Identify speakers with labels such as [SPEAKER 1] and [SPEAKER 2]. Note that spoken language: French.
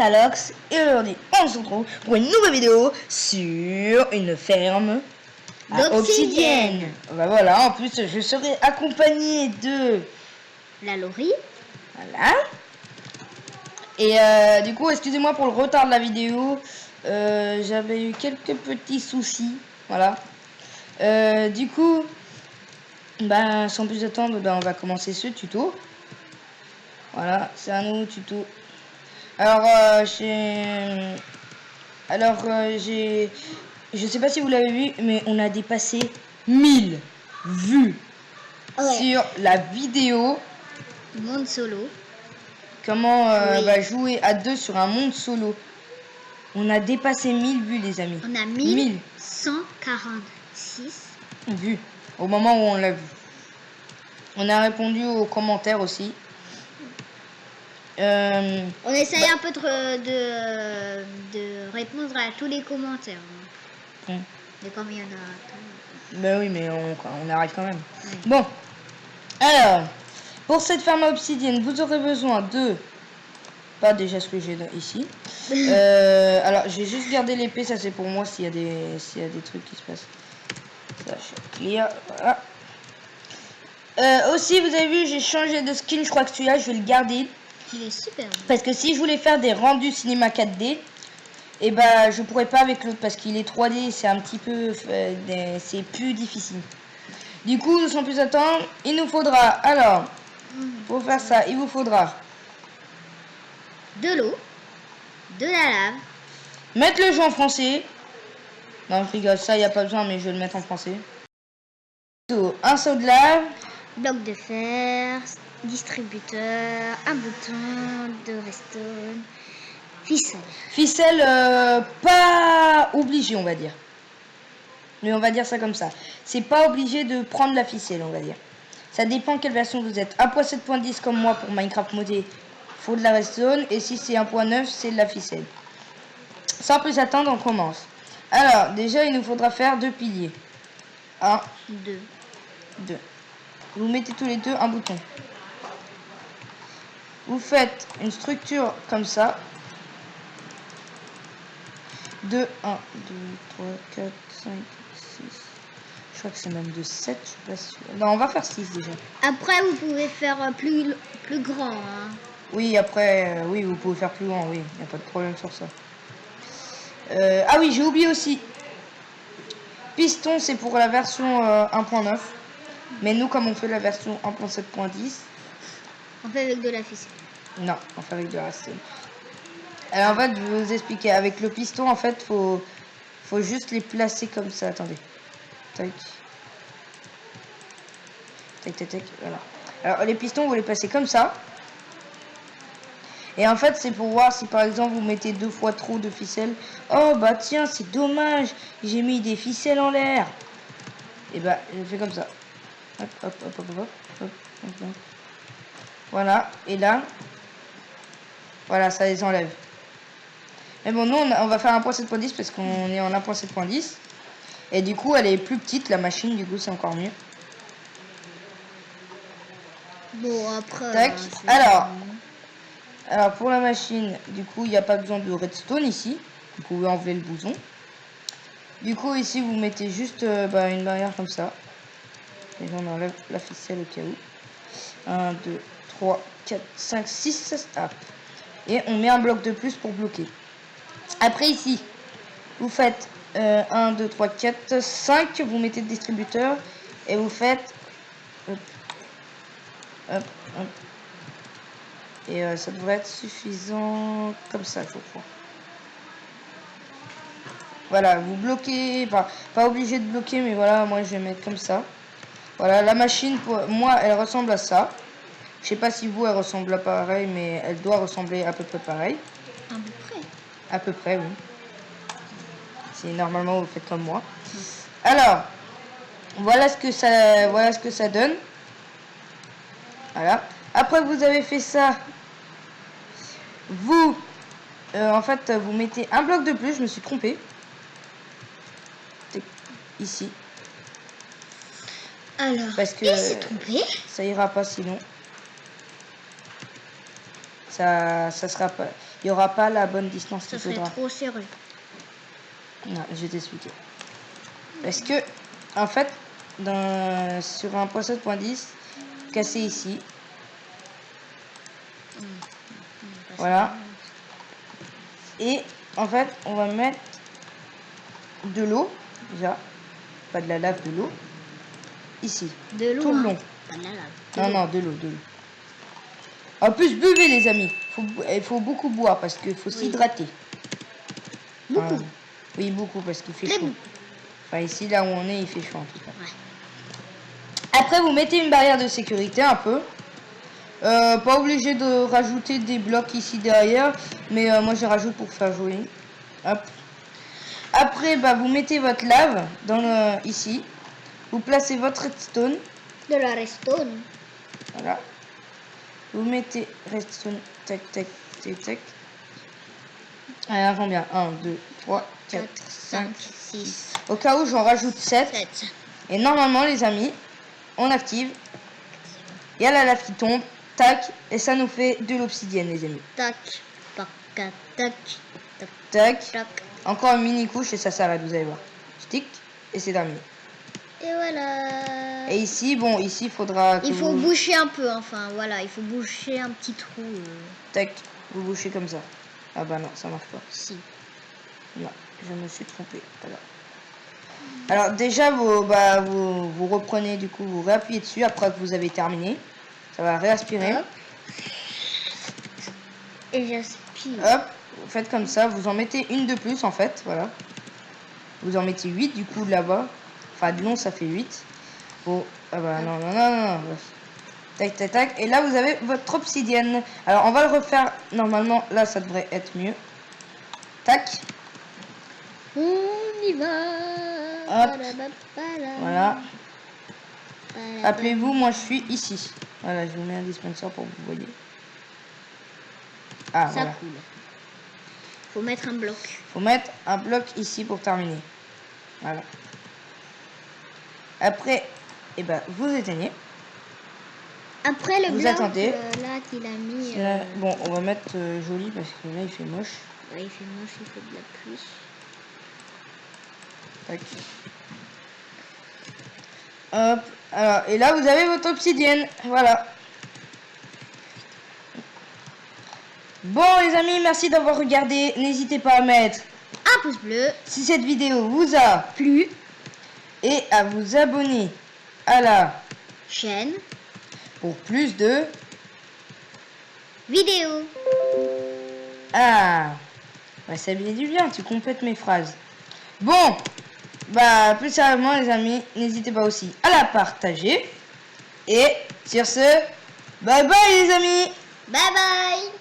[SPEAKER 1] Talox et aujourd'hui on se retrouve pour une nouvelle vidéo sur une ferme à Obsidienne. Bah voilà, en plus je serai accompagné de
[SPEAKER 2] la Laurie.
[SPEAKER 1] Voilà. Et du coup, excusez-moi pour le retard de la vidéo. J'avais eu quelques petits soucis. Voilà. Du coup, bah, sans plus attendre, bah, on va commencer ce tuto. Voilà, c'est un nouveau tuto. Alors, j'ai... Je sais pas si vous l'avez vu, mais on a dépassé 1000 vues sur la vidéo.
[SPEAKER 2] Monde solo.
[SPEAKER 1] Comment jouer à deux sur un monde solo. On a dépassé 1000 vues, les amis.
[SPEAKER 2] On a 1146
[SPEAKER 1] vues au moment où on l'a vu. On a répondu aux commentaires aussi.
[SPEAKER 2] On essaye un peu de répondre à tous les commentaires. Mais comme il y en a...
[SPEAKER 1] Ben oui, mais on arrête quand même. Oui. Bon, alors, pour cette ferme obsidienne, vous aurez besoin de... Pas déjà ce que j'ai ici. Alors, j'ai juste gardé l'épée, ça c'est pour moi s'il y a des trucs qui se passent. Ça, je clear, voilà. Aussi, vous avez vu, j'ai changé de skin, je crois que celui-là, je vais le garder.
[SPEAKER 2] Il est super.
[SPEAKER 1] Parce que si je voulais faire des rendus cinéma 4D, et bah je pourrais pas avec l'autre parce qu'il est 3D, c'est un petit peu, c'est plus difficile. Du coup, sans plus attendre, il nous faudra, alors, pour faire ça, il vous faudra
[SPEAKER 2] de l'eau, de la lave.
[SPEAKER 1] Mettre le jeu en français. Non, je rigole, ça, il n'y a pas besoin, mais je vais le mettre en français. Un seau de lave.
[SPEAKER 2] Bloc de fer, distributeur, un bouton de redstone, ficelle.
[SPEAKER 1] Ficelle, pas obligé, on va dire. Mais on va dire ça comme ça. C'est pas obligé de prendre la ficelle, on va dire. Ça dépend quelle version vous êtes. 1.7.10 comme moi pour Minecraft modé, faut de la redstone. Et si c'est 1.9, c'est de la ficelle. Sans plus attendre, on commence. Alors, déjà, il nous faudra faire 2 piliers. 1, 2. Vous mettez tous les deux un bouton. Vous faites une structure comme ça. 2, 1, 2, 3, 4, 5, 6. Je crois que c'est même de 7, je suis pas sûre. Non, on va faire 6 déjà.
[SPEAKER 2] Après, vous pouvez faire plus grand. Hein.
[SPEAKER 1] Oui, après, oui, vous pouvez faire plus grand, oui. Il n'y a pas de problème sur ça. Ah oui, j'ai oublié aussi. Piston, c'est pour la version 1.9. Mais nous, comme on fait la version 1.7.10...
[SPEAKER 2] On fait avec de la ficelle.
[SPEAKER 1] Non, on fait avec de la redstone. Alors, en fait, je vais vous expliquer. Avec le piston, en fait, faut juste les placer comme ça. Attendez. Tac. Tac, tac, tac. Voilà. Alors, les pistons, vous les placez comme ça. Et en fait, c'est pour voir si, par exemple, vous mettez 2 fois trop de ficelles. Oh, bah tiens, c'est dommage. J'ai mis des ficelles en l'air. Et bah, je fais comme ça. Hop, hop, hop, hop, hop, hop, hop, hop. Voilà. Et là, voilà, ça les enlève. Mais bon, nous, on va faire 1.7.10 parce qu'on est en 1.7.10. Et du coup, elle est plus petite, la machine. Du coup, c'est encore mieux.
[SPEAKER 2] Bon, après...
[SPEAKER 1] Tac. Alors, pour la machine, du coup, il n'y a pas besoin de redstone ici. Vous pouvez enlever le bouton. Du coup, ici, vous mettez juste une barrière comme ça. Et on enlève la ficelle au cas où. 1, 2, 3, 4, 5, 6, hop. Et on met un bloc de plus pour bloquer. Après, ici, vous faites 1, 2, 3, 4, 5. Vous mettez le distributeur. Et vous faites... Hop, hop, hop. Et ça devrait être suffisant comme ça, je crois. Voilà, vous bloquez, pas obligé de bloquer, mais voilà, moi je vais mettre comme ça. Voilà, la machine, pour moi, elle ressemble à ça. Je sais pas si vous, elle ressemble à pareil, mais elle doit ressembler à peu près pareil.
[SPEAKER 2] À peu près.
[SPEAKER 1] À peu près, oui. Si normalement vous faites comme moi. Alors, voilà ce que ça donne. Voilà. Après que vous avez fait ça, vous, en fait, vous mettez un bloc de plus. Je me suis trompé. Ici.
[SPEAKER 2] Alors,
[SPEAKER 1] parce que ça ira pas sinon. Ça sera pas. il n'y aura pas la bonne distance
[SPEAKER 2] Ça
[SPEAKER 1] qu'il
[SPEAKER 2] serait
[SPEAKER 1] faudra.
[SPEAKER 2] trop serré.
[SPEAKER 1] Non, je vais t'expliquer. Parce que, en fait, sur un point 7.10, cassé ici. Voilà. Et en fait, on va mettre de l'eau, déjà. Pas de la lave, de l'eau. Ici.
[SPEAKER 2] De l'eau.
[SPEAKER 1] Tout le long.
[SPEAKER 2] Pas de la lave.
[SPEAKER 1] Non, non, de l'eau, de l'eau. En plus, buvez les amis. Il faut beaucoup boire parce qu'il faut s'hydrater.
[SPEAKER 2] Beaucoup.
[SPEAKER 1] Oui, beaucoup parce qu'il fait
[SPEAKER 2] Très
[SPEAKER 1] chaud.
[SPEAKER 2] beaucoup.
[SPEAKER 1] Enfin, ici, là où on est, il fait chaud en tout cas.
[SPEAKER 2] Ouais.
[SPEAKER 1] Après, vous mettez une barrière de sécurité un peu. Pas obligé de rajouter des blocs ici derrière. Mais moi, je rajoute pour faire joli. Hop. Après, bah, vous mettez votre lave dans ici. Vous placez votre redstone.
[SPEAKER 2] De la redstone.
[SPEAKER 1] Voilà. Vous mettez redstone. Tac, tac, tac, tac. Alors, combien 1, 2, 3, 4, 5,
[SPEAKER 2] 6.
[SPEAKER 1] Au cas où, j'en rajoute 7.
[SPEAKER 2] 7.
[SPEAKER 1] Et normalement, les amis, on active. Il y a la lave qui tombe. Tac. Et ça nous fait de l'obsidienne, les amis.
[SPEAKER 2] Tac. Tac. Tac. Tac.
[SPEAKER 1] Tac.
[SPEAKER 2] Tac.
[SPEAKER 1] Encore une mini couche et ça s'arrête, vous allez voir. Stick. Et c'est terminé.
[SPEAKER 2] Et voilà.
[SPEAKER 1] Et ici, bon, ici, il faudra...
[SPEAKER 2] Il faut boucher un peu, enfin, voilà. Il faut boucher un petit trou.
[SPEAKER 1] Tac. Vous bouchez comme ça. Ah bah non, ça marche pas.
[SPEAKER 2] Si.
[SPEAKER 1] Non, je me suis trompé. Alors déjà, vous reprenez, du coup, vous réappuyez dessus après que vous avez terminé. Ça va réaspirer.
[SPEAKER 2] Hop. Et j'aspire.
[SPEAKER 1] Hop, vous faites comme ça. Vous en mettez une de plus, en fait. Voilà. Vous en mettez 8, du coup, là-bas. Enfin, de long, ça fait 8. Bon, ah bah non, non, non, non. Tac, tac, tac. Et là, vous avez votre obsidienne. Alors, on va le refaire. Normalement, là, ça devrait être mieux. Tac.
[SPEAKER 2] On y va.
[SPEAKER 1] Hop. Voilà. Appelez-vous, moi je suis ici. Voilà, je vous mets un dispenser pour que vous voyez. Ah,
[SPEAKER 2] ça
[SPEAKER 1] voilà.
[SPEAKER 2] coule. Faut mettre un bloc.
[SPEAKER 1] Faut mettre un bloc ici pour terminer. Voilà. Après, eh ben, vous éteignez.
[SPEAKER 2] Après le
[SPEAKER 1] vous
[SPEAKER 2] bloc
[SPEAKER 1] attendez.
[SPEAKER 2] Là qu'il a mis.
[SPEAKER 1] Bon, on va mettre joli parce que là il fait moche.
[SPEAKER 2] Ouais, il fait moche, il fait de la pluie.
[SPEAKER 1] Tac. Hop. Alors, et là vous avez votre obsidienne. Voilà. Bon les amis, merci d'avoir regardé. N'hésitez pas à mettre
[SPEAKER 2] un pouce bleu
[SPEAKER 1] si cette vidéo vous a
[SPEAKER 2] plu
[SPEAKER 1] et à vous abonner à la
[SPEAKER 2] chaîne
[SPEAKER 1] pour plus de
[SPEAKER 2] vidéos.
[SPEAKER 1] Ah, bah ça vient du bien, tu complètes mes phrases. Bon, bah plus sérieusement les amis, n'hésitez pas aussi à la partager. Et sur ce, bye bye les amis.
[SPEAKER 2] Bye bye.